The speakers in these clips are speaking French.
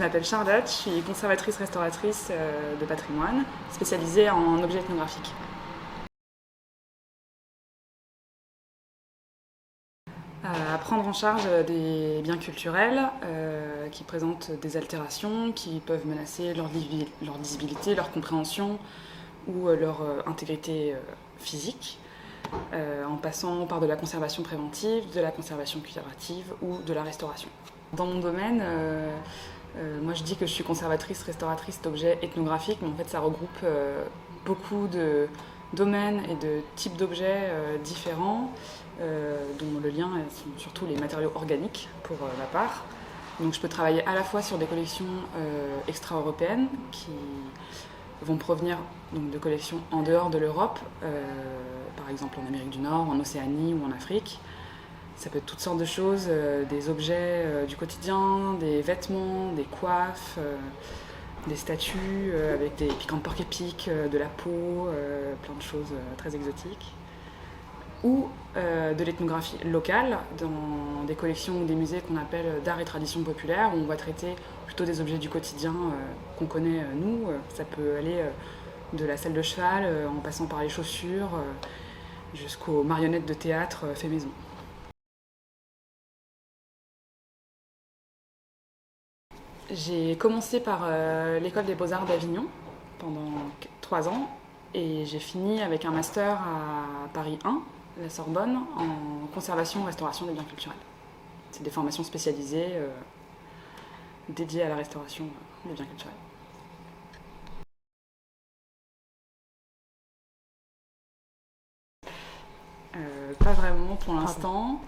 m'appelle Charlotte, je suis conservatrice-restauratrice de patrimoine, spécialisée en objets ethnographiques. À prendre en charge des biens culturels qui présentent des altérations, qui peuvent menacer leur lisibilité, leur compréhension ou leur intégrité physique, en passant par de la conservation préventive, de la conservation curative ou de la restauration. Dans mon domaine, moi je dis que je suis conservatrice-restauratrice d'objets ethnographiques, mais en fait ça regroupe beaucoup de domaines et de types d'objets différents, dont le lien sont surtout les matériaux organiques pour ma part. Donc je peux travailler à la fois sur des collections extra-européennes qui vont provenir donc, de collections en dehors de l'Europe, par exemple en Amérique du Nord, en Océanie ou en Afrique. Ça peut être toutes sortes de choses, des objets du quotidien, des vêtements, des coiffes, des statues avec des piquants de porc-épic, de la peau, plein de choses très exotiques. Ou de l'ethnographie locale dans des collections ou des musées qu'on appelle d'art et tradition populaire, où on va traiter plutôt des objets du quotidien qu'on connaît nous. Ça peut aller de la selle de cheval en passant par les chaussures jusqu'aux marionnettes de théâtre fait maison. J'ai commencé par l'école des Beaux-Arts d'Avignon pendant 3 ans et j'ai fini avec un master à Paris 1, la Sorbonne, en conservation et restauration des biens culturels. C'est des formations spécialisées dédiées à la restauration des biens culturels. Pas vraiment pour l'instant.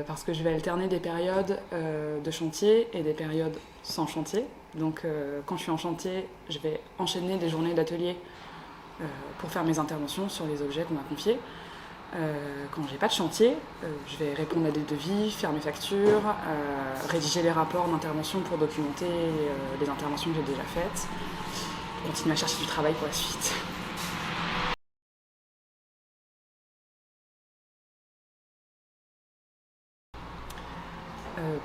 Parce que je vais alterner des périodes de chantier et des périodes sans chantier. Donc quand je suis en chantier, je vais enchaîner des journées d'atelier pour faire mes interventions sur les objets qu'on m'a confiés. Quand j'ai pas de chantier, je vais répondre à des devis, faire mes factures, rédiger les rapports d'intervention pour documenter les interventions que j'ai déjà faites, continuer à chercher du travail pour la suite.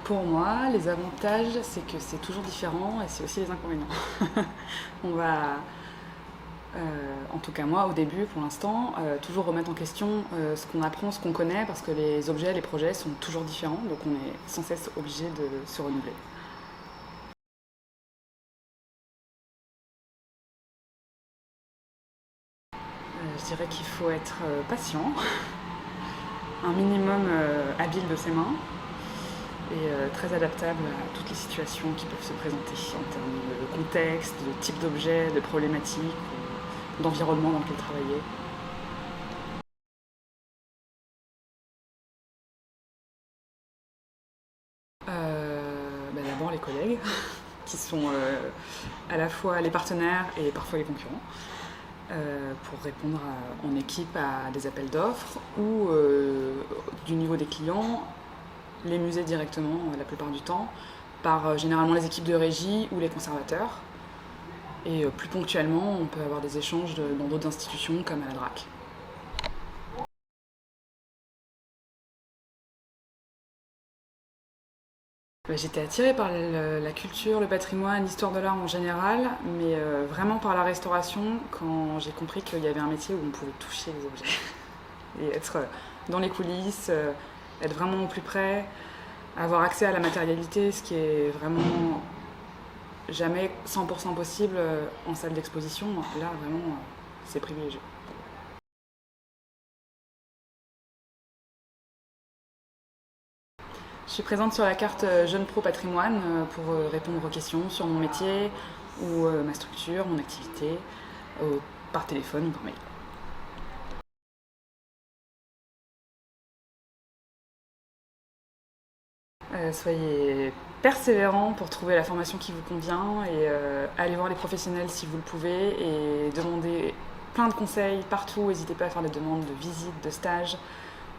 Pour moi, les avantages, c'est que c'est toujours différent et c'est aussi les inconvénients. On va, en tout cas moi au début, pour l'instant, toujours remettre en question ce qu'on apprend, ce qu'on connaît, parce que les objets, les projets sont toujours différents, donc on est sans cesse obligé de se renouveler. Je dirais qu'il faut être patient, un minimum habile de ses mains, et très adaptable à toutes les situations qui peuvent se présenter en termes de contexte, de type d'objet, de problématiques, d'environnement dans lequel travailler. D'abord les collègues, qui sont à la fois les partenaires et parfois les concurrents, pour répondre en équipe à des appels d'offres ou du niveau des clients, les musées directement la plupart du temps, par généralement les équipes de régie ou les conservateurs. Et plus ponctuellement, on peut avoir des échanges dans d'autres institutions comme à la DRAC. J'étais attirée par la culture, le patrimoine, l'histoire de l'art en général, mais vraiment par la restauration quand j'ai compris qu'il y avait un métier où on pouvait toucher les objets et être dans les coulisses, être vraiment au plus près, avoir accès à la matérialité, ce qui est vraiment jamais 100% possible en salle d'exposition. Là, vraiment, c'est privilégié. Je suis présente sur la carte Jeune Pro Patrimoine pour répondre aux questions sur mon métier ou ma structure, mon activité, par téléphone ou par mail. Soyez persévérants pour trouver la formation qui vous convient et allez voir les professionnels si vous le pouvez et demandez plein de conseils partout. N'hésitez pas à faire des demandes de visites, de stages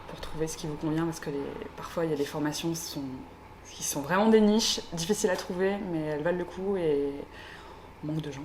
pour trouver ce qui vous convient parce que parfois il y a des formations qui sont vraiment des niches, difficiles à trouver mais elles valent le coup et on manque de gens.